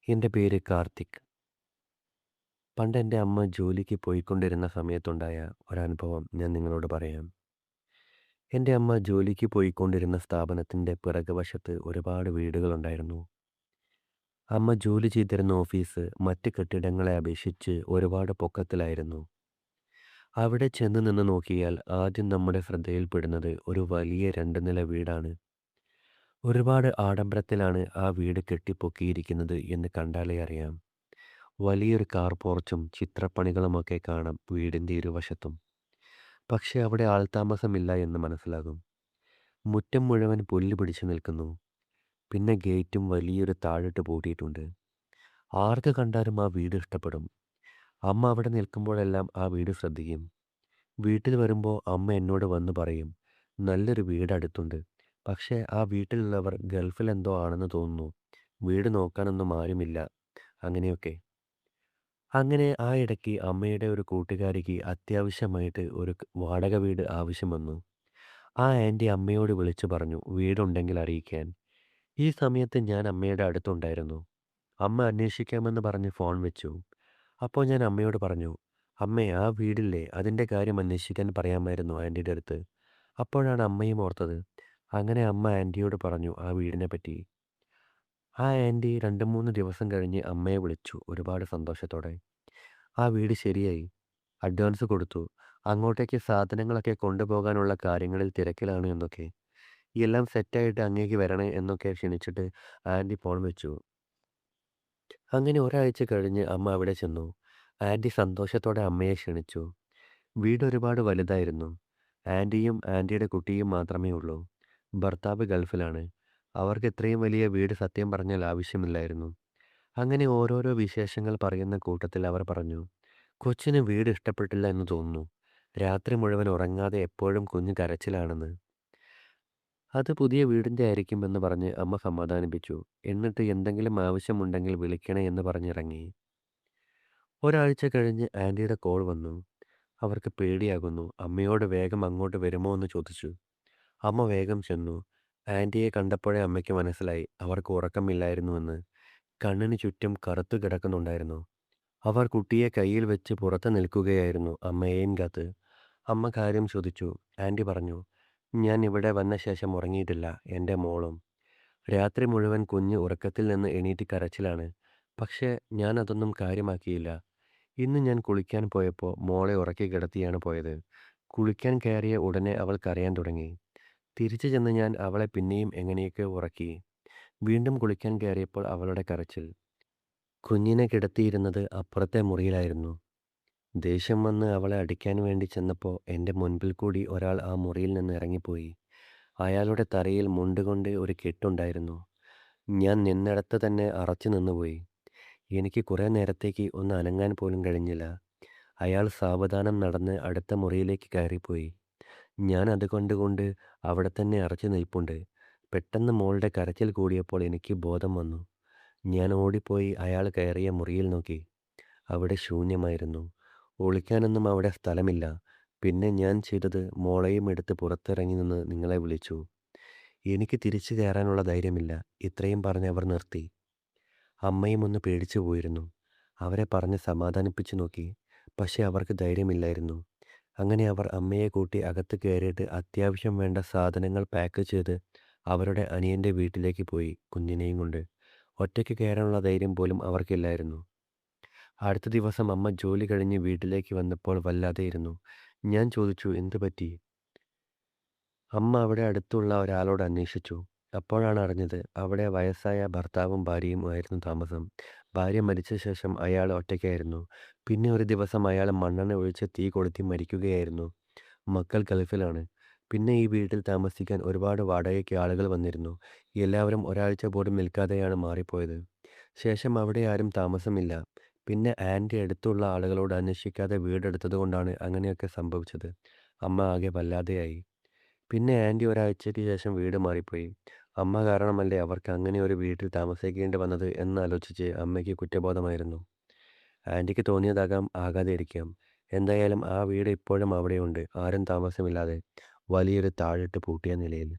എൻ്റെ പേര് കാർത്തിക്. പണ്ട് എൻ്റെ അമ്മ ജോലിക്ക് പോയിക്കൊണ്ടിരുന്ന സമയത്തുണ്ടായ ഒരനുഭവം ഞാൻ നിങ്ങളോട് പറയാം. എൻ്റെ അമ്മ ജോലിക്ക് പോയിക്കൊണ്ടിരുന്ന സ്ഥാപനത്തിൻ്റെ പിറകുവശത്ത് ഒരുപാട് വീടുകളുണ്ടായിരുന്നു. അമ്മ ജോലി ചെയ്തിരുന്ന ഓഫീസ് മറ്റ് കെട്ടിടങ്ങളെ അപേക്ഷിച്ച് ഒരുപാട് പൊക്കത്തിലായിരുന്നു. അവിടെ ചെന്ന് നിന്ന് നോക്കിയാൽ ആദ്യം നമ്മുടെ ശ്രദ്ധയിൽപ്പെടുന്നത് ഒരു വലിയ 2 നില വീടാണ്. ഒരുപാട് ആഡംബരത്തിലാണ് ആ വീട് കെട്ടിപ്പൊക്കിയിരിക്കുന്നത് എന്ന് കണ്ടാലേ അറിയാം. വലിയൊരു കാർ പോർച്ചും ചിത്രപ്പണികളുമൊക്കെ കാണാം വീടിൻ്റെ ഇരുവശത്തും. പക്ഷെ അവിടെ ആൾതാമസമില്ല എന്ന് മനസ്സിലാകും. മുറ്റം മുഴുവൻ പുല്ല് പിടിച്ചു നിൽക്കുന്നു. പിന്നെ ഗേറ്റും വലിയൊരു താഴിട്ട് പൂട്ടിയിട്ടുണ്ട്. ആർക്ക് കണ്ടാലും ആ വീട് ഇഷ്ടപ്പെടും. അമ്മ അവിടെ നിൽക്കുമ്പോഴെല്ലാം ആ വീട് ശ്രദ്ധിക്കും. വീട്ടിൽ വരുമ്പോൾ അമ്മ എന്നോട് വന്ന് പറയും, നല്ലൊരു വീട് അടുത്തുണ്ട്. പക്ഷേ ആ വീട്ടിലുള്ളവർ ഗൾഫിലെന്തോ ആണെന്ന് തോന്നുന്നു. വീട് നോക്കാനൊന്നും ആരുമില്ല. അങ്ങനെയൊക്കെ. അങ്ങനെ ആ ഇടയ്ക്ക് അമ്മയുടെ ഒരു കൂട്ടുകാരിക്ക് അത്യാവശ്യമായിട്ട് ഒരു വാടക വീട് ആവശ്യം വന്നു. ആ ആൻറ്റി അമ്മയോട് വിളിച്ചു പറഞ്ഞു വീടുണ്ടെങ്കിൽ അറിയിക്കാൻ. ഈ സമയത്ത് ഞാൻ അമ്മയുടെ അടുത്തുണ്ടായിരുന്നു. അമ്മ അന്വേഷിക്കാമെന്ന് പറഞ്ഞ് ഫോൺ വെച്ചു. അപ്പോൾ ഞാൻ അമ്മയോട് പറഞ്ഞു, അമ്മേ ആ വീടില്ലേ അതിൻ്റെ കാര്യം അന്വേഷിക്കാൻ പറയാമായിരുന്നു ആൻറ്റിയുടെ അടുത്ത്. അപ്പോഴാണ് അമ്മയും ഓർത്തത്. അങ്ങനെ അമ്മ ആൻറ്റിയോട് പറഞ്ഞു ആ വീടിനെ പറ്റി. ആ ആൻറ്റി 2-3 ദിവസം കഴിഞ്ഞ് അമ്മയെ വിളിച്ചു ഒരുപാട് സന്തോഷത്തോടെ. ആ വീട് ശരിയായി. അഡ്വാൻസ് കൊടുത്തു. അങ്ങോട്ടേക്ക് സാധനങ്ങളൊക്കെ കൊണ്ടുപോകാനുള്ള കാര്യങ്ങളിൽ തിരക്കിലാണ് എന്നൊക്കെ. എല്ലാം സെറ്റായിട്ട് അങ്ങേക്ക് വരണേ എന്നൊക്കെ ക്ഷണിച്ചിട്ട് ആൻറ്റി ഫോൺ വെച്ചു. അങ്ങനെ ഒരാഴ്ച കഴിഞ്ഞ് അമ്മ അവിടെ ചെന്നു. ആൻറ്റി സന്തോഷത്തോടെ അമ്മയെ ക്ഷണിച്ചു. വീട് ഒരുപാട് വലുതായിരുന്നു. ആൻറ്റിയും ആൻറ്റിയുടെ കുട്ടിയും മാത്രമേ ഉള്ളൂ. ഭർത്താവ് ഗൾഫിലാണ്. അവർക്ക് ഇത്രയും വലിയ വീട് സത്യം പറഞ്ഞാൽ ആവശ്യമില്ലായിരുന്നു. അങ്ങനെ ഓരോരോ വിശേഷങ്ങൾ പറയുന്ന കൂട്ടത്തിൽ അവർ പറഞ്ഞു, കൊച്ചിന് വീട് ഇഷ്ടപ്പെട്ടില്ല എന്ന് തോന്നുന്നു. രാത്രി മുഴുവൻ ഉറങ്ങാതെ എപ്പോഴും കുഞ്ഞ് കരച്ചിലാണെന്ന്. അത് പുതിയ വീടിൻ്റെ ആയിരിക്കുമെന്ന് പറഞ്ഞ് അമ്മ സമാധാനിപ്പിച്ചു. എന്നിട്ട് എന്തെങ്കിലും ആവശ്യമുണ്ടെങ്കിൽ വിളിക്കണേ എന്ന് പറഞ്ഞിറങ്ങി. ഒരാഴ്ച കഴിഞ്ഞ് ആൻറ്റിയുടെ കോൾ വന്നു. അവർക്ക് പേടിയാകുന്നു. അമ്മയോട് വേഗം അങ്ങോട്ട് വരുമോ എന്ന് ചോദിച്ചു. അമ്മ വേഗം ചെന്നു. ആൻറ്റിയെ കണ്ടപ്പോഴേ അമ്മയ്ക്ക് മനസ്സിലായി അവർക്ക് ഉറക്കമില്ലായിരുന്നുവെന്ന്. കണ്ണിന് ചുറ്റും കറുത്തു കിടക്കുന്നുണ്ടായിരുന്നു. അവർ കുട്ടിയെ കയ്യിൽ വെച്ച് പുറത്ത് നിൽക്കുകയായിരുന്നു അമ്മയെയും കാത്ത്. അമ്മ കാര്യം ചോദിച്ചു. ആൻറ്റി പറഞ്ഞു, ഞാൻ ഇവിടെ വന്ന ശേഷം ഉറങ്ങിയിട്ടില്ല. എൻ്റെ മോളും. രാത്രി മുഴുവൻ കുഞ്ഞ് ഉറക്കത്തിൽ നിന്ന് എണീറ്റ് കരച്ചിലാണ്. പക്ഷേ ഞാൻ അതൊന്നും കാര്യമാക്കിയില്ല. ഇന്ന് ഞാൻ കുളിക്കാൻ പോയപ്പോൾ മോളെ ഉറക്കി കിടത്തിയാണ് പോയത്. കുളിക്കാൻ കയറിയ ഉടനെ അവൾ കരയാൻ തുടങ്ങി. തിരിച്ചു ചെന്ന് ഞാൻ അവളെ പിന്നെയും എങ്ങനെയൊക്കെ ഉറക്കി. വീണ്ടും കുളിക്കാൻ കയറിയപ്പോൾ അവളുടെ കരച്ചിൽ. കുഞ്ഞിനെ കിടത്തിയിരുന്നത് അപ്പുറത്തെ മുറിയിലായിരുന്നു. ദേഷ്യം വന്ന് അവളെ അടിക്കാൻ വേണ്ടി ചെന്നപ്പോൾ എൻ്റെ മുൻപിൽ കൂടി ഒരാൾ ആ മുറിയിൽ നിന്ന് ഇറങ്ങിപ്പോയി. അയാളുടെ തലയിൽ മുണ്ടുകൊണ്ട് ഒരു കെട്ടുണ്ടായിരുന്നു. ഞാൻ നിന്നിടത്ത് തന്നെ അറച്ചു നിന്നുപോയി. എനിക്ക് കുറേ നേരത്തേക്ക് ഒന്ന് അനങ്ങാൻ പോലും കഴിഞ്ഞില്ല. അയാൾ സാവധാനം നടന്ന് അടുത്ത മുറിയിലേക്ക് കയറിപ്പോയി. ഞാൻ അത് കണ്ടുകൊണ്ട് അവിടെ തന്നെ അറച്ചു നിൽപ്പുണ്ട്. പെട്ടെന്ന് മോളുടെ കരച്ചിൽ കൂടിയപ്പോൾ എനിക്ക് ബോധം വന്നു. ഞാൻ ഓടിപ്പോയി അയാൾ കയറിയ മുറിയിൽ നോക്കി. അവിടെ ശൂന്യമായിരുന്നു. ഒളിക്കാനൊന്നും അവിടെ സ്ഥലമില്ല. പിന്നെ ഞാൻ ചെയ്തത് മോളെയും എടുത്ത് പുറത്തിറങ്ങി നിന്ന് നിങ്ങളെ വിളിച്ചു. എനിക്ക് തിരിച്ചു കയറാനുള്ള ധൈര്യമില്ല. ഇത്രയും പറഞ്ഞ് അവർ നിർത്തി. അമ്മയും ഒന്ന് പേടിച്ചു പോയിരുന്നു. അവരെ പറഞ്ഞ് സമാധാനിപ്പിച്ചു നോക്കി. പക്ഷെ അവർക്ക് ധൈര്യമില്ലായിരുന്നു. അങ്ങനെ അവർ അമ്മയെ കൂട്ടി അകത്ത് കയറിയിട്ട് അത്യാവശ്യം വേണ്ട സാധനങ്ങൾ പാക്ക് ചെയ്ത് അവരുടെ അനിയൻ്റെ വീട്ടിലേക്ക് പോയി കുഞ്ഞിനെയും കൊണ്ട്. ഒറ്റയ്ക്ക് കയറാനുള്ള ധൈര്യം പോലും അവർക്കില്ലായിരുന്നു. അടുത്ത ദിവസം അമ്മ ജോലി കഴിഞ്ഞ് വീട്ടിലേക്ക് വന്നപ്പോൾ വല്ലാതെയിരുന്നു. ഞാൻ ചോദിച്ചു എന്തു പറ്റി? അമ്മ അവിടെ അടുത്തുള്ള ഒരാളോട് അന്വേഷിച്ചു. അപ്പോഴാണ് അറിഞ്ഞത് അവിടെ വയസ്സായ ഭർത്താവും ഭാര്യയും ആയിരുന്നു താമസം. ഭാര്യ മരിച്ച ശേഷം അയാൾ ഒറ്റയ്ക്കായിരുന്നു. പിന്നെ ഒരു ദിവസം അയാൾ മണ്ണെണ്ണ ഒഴിച്ച് തീ കൊളുത്തി മരിക്കുകയായിരുന്നു. മക്കൾ ഗൾഫിലാണ്. പിന്നെ ഈ വീട്ടിൽ താമസിക്കാൻ ഒരുപാട് വാടകയ്ക്ക് ആളുകൾ വന്നിരുന്നു. എല്ലാവരും ഒരാഴ്ച പോലും നിൽക്കാതെയാണ് മാറിപ്പോയത്. ശേഷം അവിടെ ആരും താമസമില്ല. പിന്നെ ആൻറ്റി അടുത്തുള്ള ആളുകളോട് അന്വേഷിക്കാതെ വീടെടുത്തതുകൊണ്ടാണ് അങ്ങനെയൊക്കെ സംഭവിച്ചത്. അമ്മ ആകെ വല്ലാതെയായി. പിന്നെ ആൻറ്റി ഒരാഴ്ചയ്ക്ക് ശേഷം വീട് മാറിപ്പോയി. അമ്മ കാരണമല്ലേ അവർക്ക് അങ്ങനെ ഒരു വീട്ടിൽ താമസിക്കേണ്ടി വന്നത് എന്നാലോചിച്ച് അമ്മയ്ക്ക് കുറ്റബോധമായിരുന്നു. ആൻറ്റിക്ക് തോന്നിയതാകാം, ആകാതിരിക്കാം. എന്തായാലും ആ വീട് ഇപ്പോഴും അവിടെയുണ്ട്. ആരും താമസമില്ലാതെ. വലിയൊരു താഴിട്ട് പൂട്ടിയ നിലയിൽ.